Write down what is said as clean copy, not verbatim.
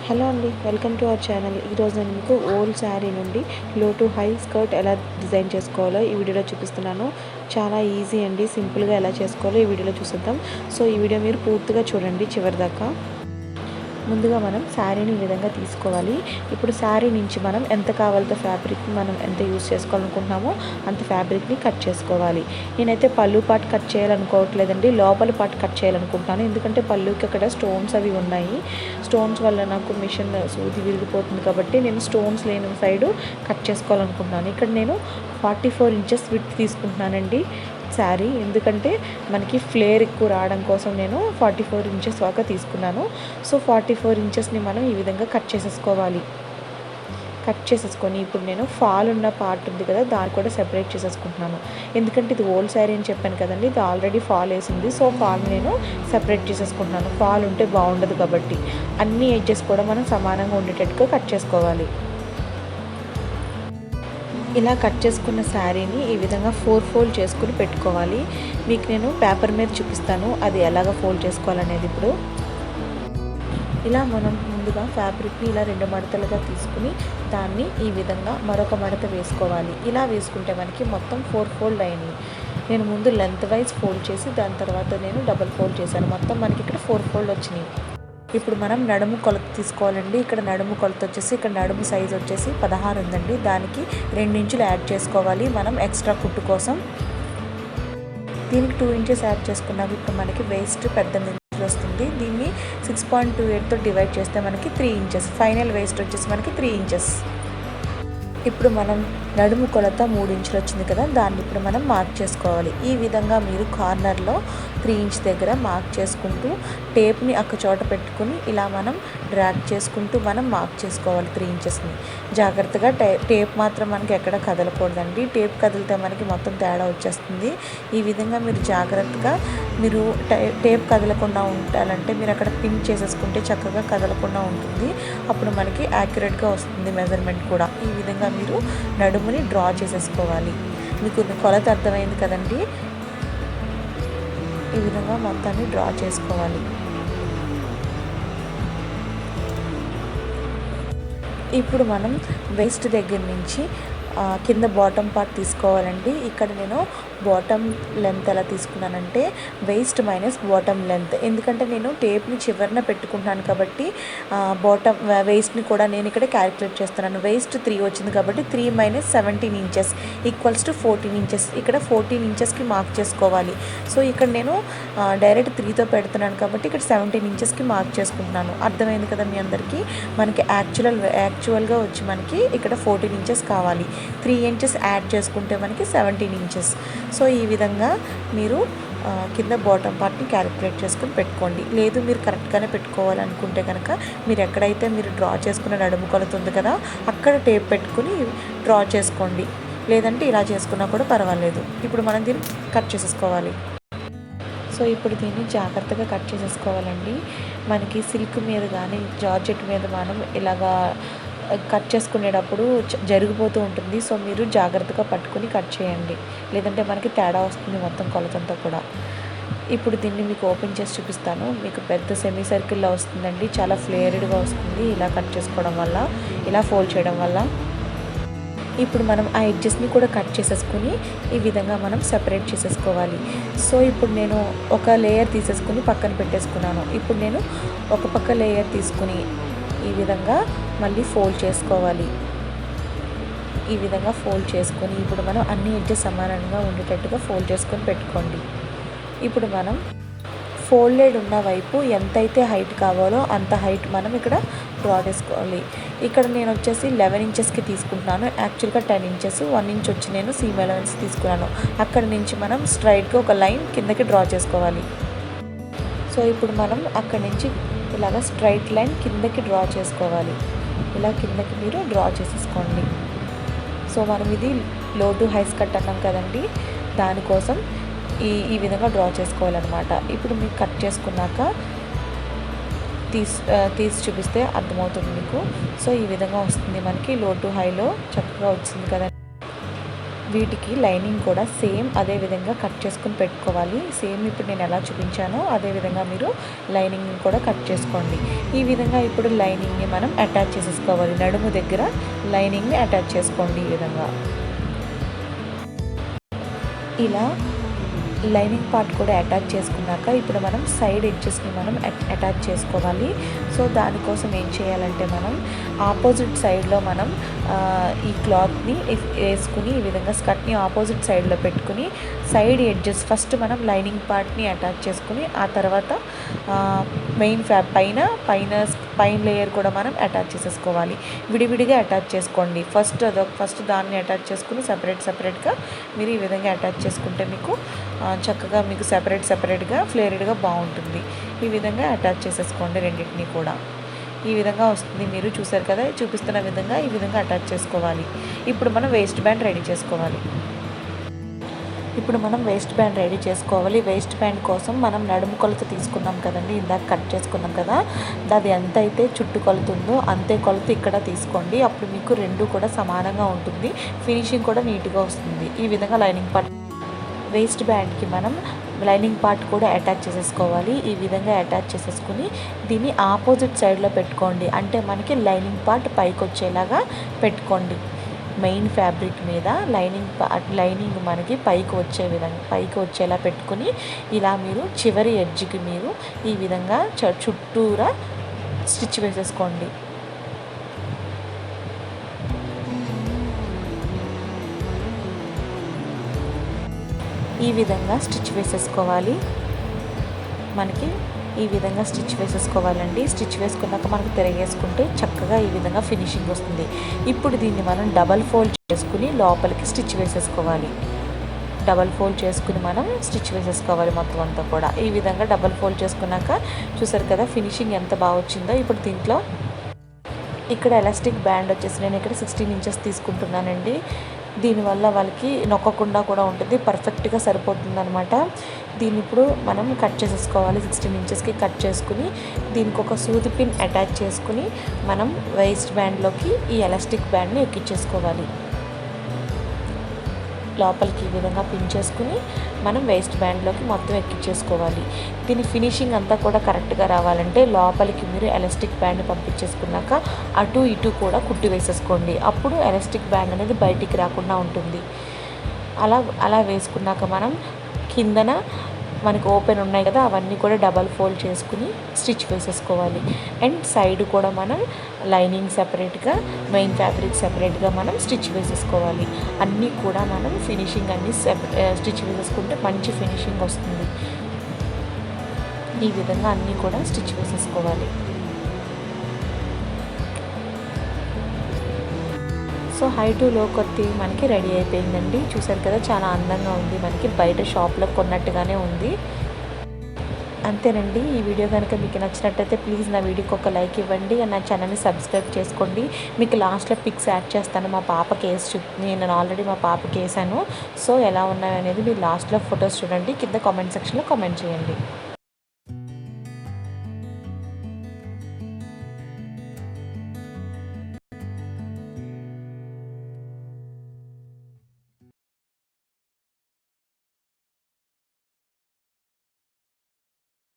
Hello అండి, welcome to our channel. ఈరోజు నేను మీకు ఓల్డ్ శారీ నుండి లో టు హై స్కర్ట్ ఎలా డిజైన్ చేసుకోవాలో ఈ వీడియోలో చూపిస్తున్నాను. చాలా ఈజీ అండి, సింపుల్గా ఎలా చేసుకోవాలో ఈ వీడియోలో చూసేద్దాం. సో ఈ వీడియో మీరు పూర్తిగా చూడండి చివరి దాకా. ముందుగా మనం శారీని ఈ విధంగా తీసుకోవాలి. ఇప్పుడు శారీ నుంచి మనం ఎంత కావాలంటే ఫ్యాబ్రిక్ని మనం ఎంత యూజ్ చేసుకోవాలనుకుంటున్నామో అంత ఫ్యాబ్రిక్ని కట్ చేసుకోవాలి. నేనైతే పళ్ళు పార్ట్ కట్ చేయాలనుకోవట్లేదండి, లోపల పార్ట్ కట్ చేయాలనుకుంటున్నాను. ఎందుకంటే పళ్ళుకి అక్కడ స్టోన్స్ అవి ఉన్నాయి. స్టోన్స్ వల్ల నాకు మిషన్ సూది విరిగిపోతుంది కాబట్టి నేను స్టోన్స్ లేని సైడు కట్ చేసుకోవాలనుకుంటున్నాను. ఇక్కడ నేను 44 ఇంచెస్ విడ్త్ తీసుకుంటున్నానండి శారీ, ఎందుకంటే మనకి ఫ్లేర్ ఎక్కువ రావడం కోసం నేను 44 ఇంచెస్ దాకా తీసుకున్నాను. సో 44 ఇంచెస్ని మనం ఈ విధంగా కట్ చేసేసుకోవాలి. కట్ చేసేసుకొని ఇప్పుడు నేను ఫాల్ ఉన్న పార్ట్ ఉంది కదా, దాన్ని కూడా సెపరేట్ చేసేసుకుంటున్నాను. ఎందుకంటే ఇది ఓల్డ్ శారీ అని చెప్పాను కదండి, ఇది ఆల్రెడీ ఫాల్ వేసింది. సో ఫాల్ నేను సెపరేట్ చేసేసుకుంటున్నాను. ఫాల్ ఉంటే బాగుండదు కాబట్టి అన్ని ఎడ్జెస్ కూడా మనం సమానంగా ఉండేటట్టుగా కట్ చేసుకోవాలి. ఇలా కట్ చేసుకున్న శారీని ఈ విధంగా 4 ఫోల్డ్ చేసుకుని పెట్టుకోవాలి. మీకు నేను పేపర్ మీద చూపిస్తాను అది ఎలాగ ఫోల్డ్ చేసుకోవాలనేది. ఇప్పుడు ఇలా మనం ముందుగా ఫ్యాబ్రిక్ని ఇలా 2 మడతలుగా తీసుకుని దాన్ని ఈ విధంగా మరొక మడత వేసుకోవాలి. ఇలా వేసుకుంటే మనకి మొత్తం 4 ఫోల్డ్ అయినాయి. నేను ముందు లెంత్ వైజ్ ఫోల్డ్ చేసి దాని తర్వాత నేను డబుల్ ఫోల్డ్ చేశాను. మొత్తం మనకి ఇక్కడ 4 ఫోల్డ్ వచ్చినాయి. ఇప్పుడు మనం నడుము కొలత తీసుకోవాలండి. ఇక్కడ నడుము కొలత వచ్చేసి, ఇక్కడ నడుము సైజ్ వచ్చేసి 16 ఉందండి. దానికి 2 ఇంచులు యాడ్ చేసుకోవాలి మనం ఎక్స్ట్రా కుట్టు కోసం. దీనికి 2 ఇంచెస్ యాడ్ చేసుకున్నాక ఇప్పుడు మనకి వేస్ట్ 18 ఇంచులు వస్తుంది. దీన్ని 6.28తో డివైడ్ చేస్తే మనకి 3 ఇంచెస్. ఫైనల్ వేస్ట్ వచ్చేసి మనకి 3 ఇంచెస్. ఇప్పుడు మనం నడుము కొలత 3 ఇంచులు వచ్చింది కదా, దాన్ని ఇప్పుడు మనం మార్క్ చేసుకోవాలి. ఈ విధంగా మీరు కార్నర్లో 3 ఇంచ్ దగ్గర మార్క్ చేసుకుంటూ టేప్ని ఒక చోట పెట్టుకుని ఇలా మనం డ్రాగ్ చేసుకుంటూ మనం మార్క్ చేసుకోవాలి 3 ఇంచెస్ని. జాగ్రత్తగా టేప్ మాత్రం మనకి ఎక్కడ కదలకూడదండి. టేప్ కదిలితే మనకి మొత్తం తేడా వచ్చేస్తుంది. ఈ విధంగా మీరు జాగ్రత్తగా మీరు టేప్ కదలకుండా ఉండాలంటే మీరు అక్కడ పిన్ చేసేసుకుంటే చక్కగా కదలకుండా ఉంటుంది. అప్పుడు మనకి యాక్యురేట్గా వస్తుంది మెజర్మెంట్ కూడా. ఈ విధంగా మీరు నడుముని డ్రా చేసేసుకోవాలి. మీకు కొలత అర్థమైంది కదండి. ఈ విధంగా మొత్తాన్ని డ్రా చేసుకోవాలి. ఇప్పుడు మనం వేస్ట్ దగ్గర నుంచి కింద బాటమ్ పార్ట్ తీసుకోవాలండి. ఇక్కడ నేను బాటమ్ లెంత్ ఎలా తీసుకున్నానంటే వేస్ట్ మైనస్ బాటమ్ లెంత్, ఎందుకంటే నేను టేప్ని చివరిన పెట్టుకుంటున్నాను కాబట్టి బాటమ్ వేస్ట్ని కూడా నేను ఇక్కడ క్యాలిక్యులేట్ చేస్తున్నాను. వేస్ట్ 3 వచ్చింది కాబట్టి 3 minus 17 inches equals to 14 inches. ఇక్కడ 14 ఇంచెస్కి మార్క్ చేసుకోవాలి. సో ఇక్కడ నేను డైరెక్ట్ 3తో పెడుతున్నాను కాబట్టి ఇక్కడ 17 ఇంచెస్కి మార్క్ చేసుకుంటున్నాను. అర్థమైంది కదా మీ అందరికీ. మనకి యాక్చువల్గా వచ్చి మనకి ఇక్కడ 14 ఇంచెస్ కావాలి. 3 ఇంచెస్ యాడ్ చేసుకుంటే మనకి 17 ఇంచెస్. సో ఈ విధంగా మీరు కింద బాటమ్ పార్ట్ని క్యాలిక్యులేట్ చేసుకుని పెట్టుకోండి. లేదు మీరు కరెక్ట్గానే పెట్టుకోవాలనుకుంటే కనుక మీరు ఎక్కడైతే మీరు డ్రా చేసుకున్న నడుము కొలత ఉంది కదా, అక్కడ టేప్ పెట్టుకుని డ్రా చేసుకోండి. లేదంటే ఇలా చేసుకున్నా కూడా పర్వాలేదు. ఇప్పుడు మనం దీన్ని కట్ చేసేసుకోవాలి. సో ఇప్పుడు దీన్ని జాగ్రత్తగా కట్ చేసేసుకోవాలండి. మనకి సిల్క్ మీద కానీ జార్జెట్ మీద మనం ఇలాగా కట్ చేసుకునేటప్పుడు జరిగిపోతూ ఉంటుంది. సో మీరు జాగ్రత్తగా పట్టుకుని కట్ చేయండి, లేదంటే మనకి తేడా వస్తుంది మొత్తం కొలతంతా కూడా. ఇప్పుడు దీన్ని మీకు ఓపెన్ చేసి చూపిస్తాను. మీకు పెద్ద సెమీ సర్కిల్లో వస్తుందండి, చాలా ఫ్లేర్డ్గా వస్తుంది ఇలా కట్ చేసుకోవడం వల్ల, ఇలా ఫోల్డ్ చేయడం వల్ల. ఇప్పుడు మనం ఆ ఎడ్జెస్ని కూడా కట్ చేసేసుకుని ఈ విధంగా మనం సెపరేట్ చేసేసుకోవాలి. సో ఇప్పుడు నేను ఒక లేయర్ తీసేసుకుని పక్కన పెట్టేసుకున్నాను. ఇప్పుడు నేను ఒక పక్క లేయర్ తీసుకుని ఈ విధంగా మళ్ళీ ఫోల్డ్ చేసుకోవాలి. ఈ విధంగా ఫోల్డ్ చేసుకొని ఇప్పుడు మనం అన్ని ఎడ్జెస్ సమానంగా ఉండేటట్టుగా ఫోల్డ్ చేసుకొని పెట్టుకోండి. ఇప్పుడు మనం ఫోల్డెడ్ ఉన్న వైపు ఎంతైతే హైట్ కావాలో అంత హైట్ మనం ఇక్కడ డ్రా చేసుకోవాలి. ఇక్కడ నేను వచ్చేసి 11 ఇంచెస్కి తీసుకుంటున్నాను. యాక్చువల్గా 10 ఇంచెస్, 1 ఇంచ్ వచ్చి నేను సీమ్ అలవెన్స్ తీసుకున్నాను. అక్కడ నుంచి మనం స్ట్రైట్గా ఒక లైన్ కిందకి డ్రా చేసుకోవాలి. సో ఇప్పుడు మనం అక్కడి నుంచి ఇలాగ స్ట్రైట్ లైన్ కిందకి డ్రా చేసుకోవాలి. ఇలా కిందకి మీరు డ్రా చేసేసుకోండి. సో మనం ఇది లో టు హై స్కర్ట్ అన్నాం కదండి, దానికోసం ఈ విధంగా డ్రా చేసుకోవాలన్నమాట. ఇప్పుడు మీకు కట్ చేసుకున్నాక తీసి చూపిస్తే అర్థమవుతుంది మీకు. సో ఈ విధంగా వస్తుంది మనకి లో టు హైలో చక్కగా వచ్చింది కదా. వీటికి లైనింగ్ కూడా సేమ్ అదే విధంగా కట్ చేసుకుని పెట్టుకోవాలి. సేమ్ ఇప్పుడు నేను ఎలా చూపించానో అదే విధంగా మీరు లైనింగ్ని కూడా కట్ చేసుకోండి. ఈ విధంగా ఇప్పుడు లైనింగ్ని మనం అటాచ్ చేసేసుకోవాలి. నడుము దగ్గర లైనింగ్ని అటాచ్ చేసుకోండి. ఈ విధంగా ఇలా లైనింగ్ పార్ట్ కూడా అటాచ్ చేసుకున్నాక ఇప్పుడు మనం సైడ్ ఎడ్జెస్ని మనం అటాచ్ చేసుకోవాలి. సో దానికోసం ఏం చేయాలంటే మనం ఆపోజిట్ సైడ్లో మనం ఈ క్లాత్ని వేసుకుని ఈ విధంగా స్కర్ట్ని ఆపోజిట్ సైడ్లో పెట్టుకుని సైడ్ ఎడ్జెస్ ఫస్ట్ మనం లైనింగ్ పార్ట్ని అటాచ్ చేసుకుని ఆ తర్వాత మెయిన్ పైన లేయర్ కూడా మనం అటాచ్ చేసేసుకోవాలి. విడివిడిగా అటాచ్ చేసుకోండి. ఫస్ట్ దాన్ని అటాచ్ చేసుకుని సపరేట్గా మీరు ఈ విధంగా అటాచ్ చేసుకుంటే మీకు చక్కగా మీకు సెపరేట్గా ఫ్లేరెడ్గా బాగుంటుంది. ఈ విధంగా అటాచ్ చేసేసుకోండి రెండింటిని కూడా. ఈ విధంగా వస్తుంది. మీరు చూసారు కదా, చూపిస్తున్న విధంగా ఈ విధంగా అటాచ్ చేసుకోవాలి. ఇప్పుడు మనం వేస్ట్ బ్యాండ్ రెడీ చేసుకోవాలి. వేస్ట్ బ్యాండ్ కోసం మనం నడుము కొలత తీసుకున్నాం కదండి, ఇందాక కట్ చేసుకున్నాం కదా, అది ఎంత అయితే చుట్టు కొలత ఉందో అంతే కొలత ఇక్కడ తీసుకోండి. అప్పుడు మీకు రెండు కూడా సమానంగా ఉంటుంది. ఫినిషింగ్ కూడా నీట్గా వస్తుంది. ఈ విధంగా వేస్ట్ బ్యాండ్కి మనం లైనింగ్ పార్ట్ కూడా అటాచ్ చేసేసుకోవాలి. ఈ విధంగా అటాచ్ చేసేసుకుని దీన్ని ఆపోజిట్ సైడ్లో పెట్టుకోండి. అంటే మనకి లైనింగ్ పార్ట్ పైకి వచ్చేలాగా పెట్టుకోండి. మెయిన్ ఫ్యాబ్రిక్ మీద లైనింగ్ మనకి పైకి వచ్చేలా పెట్టుకుని ఇలా మీరు చివరి ఎడ్జ్కి మీరు ఈ విధంగా చుట్టూరా స్టిచ్ వేసేసుకోండి. ఈ విధంగా స్టిచ్ వేసేసుకోవాలి. మనకి ఈ విధంగా స్టిచ్ వేసేసుకోవాలండి. స్టిచ్ వేసుకున్నాక మనకు తిరగేసుకుంటే చక్కగా ఈ విధంగా ఫినిషింగ్ వస్తుంది. ఇప్పుడు దీన్ని మనం డబల్ ఫోల్డ్ చేసుకుని లోపలికి స్టిచ్ వేసేసుకోవాలి. మొత్తం అంతా కూడా ఈ విధంగా డబల్ ఫోల్డ్ చేసుకున్నాక చూసారు కదా ఫినిషింగ్ ఎంత బాగా వచ్చిందో. ఇప్పుడు దీంట్లో ఇక్కడ ఎలాస్టిక్ బ్యాండ్ వచ్చేసి నేను ఇక్కడ 16 ఇంచెస్ తీసుకుంటున్నానండి. దీనివల్ల వాళ్ళకి నొక్కకుండా కూడా ఉంటుంది, పర్ఫెక్ట్గా సరిపోతుంది అనమాట. దీన్ని ఇప్పుడు మనం కట్ చేసేసుకోవాలి. 16 ఇంచెస్కి కట్ చేసుకుని దీనికి ఒక సూది పిన్ అటాచ్ చేసుకుని మనం వేస్ట్ బ్యాండ్లోకి ఈ ఎలాస్టిక్ బ్యాండ్ని ఎక్కించేసుకోవాలి. లోపలికి ఈ విధంగా పిన్ చేసుకుని మనం వేస్ట్ బ్యాండ్లోకి మొత్తం ఎక్కించేసుకోవాలి. దీని ఫినిషింగ్ అంతా కూడా కరెక్ట్గా రావాలంటే లోపలికి మీరు ఎలాస్టిక్ బ్యాండ్ పంపించేసుకున్నాక అటు ఇటు కూడా కుట్టి వేసేసుకోండి. అప్పుడు ఎలాస్టిక్ బ్యాండ్ అనేది బయటికి రాకుండా ఉంటుంది. అలా వేసుకున్నాక మనం కిందన మనకి ఓపెన్ ఉన్నాయి కదా, అవన్నీ కూడా డబల్ ఫోల్డ్ చేసుకుని స్టిచ్ వేసేసుకోవాలి. అండ్ సైడ్ కూడా మనం లైనింగ్ సెపరేట్గా, మెయిన్ ఫ్యాబ్రిక్ సెపరేట్గా మనం స్టిచ్ వేసేసుకోవాలి. అన్నీ కూడా మనం ఫినిషింగ్ అన్నీ స్టిచ్ వేసేసుకుంటే మంచి ఫినిషింగ్ వస్తుంది. ఈ విధంగా అన్నీ కూడా స్టిచ్ వేసేసుకోవాలి. సో హై టు లో కొద్ది మనకి రెడీ అయిపోయిందండి. చూసారు కదా చాలా అందంగా ఉంది, మనకి బయట షాప్లో కొన్నట్టుగానే ఉంది. అంతేనండి. ఈ వీడియో కనుక మీకు నచ్చినట్టయితే ప్లీజ్ నా వీడియోకి ఒక లైక్ ఇవ్వండి. నా ఛానల్ని సబ్స్క్రైబ్ చేసుకోండి. మీకు లాస్ట్లో పిక్స్ యాడ్ చేస్తాను. మా పాపకి నేను ఆల్రెడీ మా పాపకి వేసాను. సో ఎలా ఉన్నాయనేది మీరు లాస్ట్లో ఫొటోస్ చూడండి. కింద కామెంట్ సెక్షన్లో కామెంట్ చేయండి.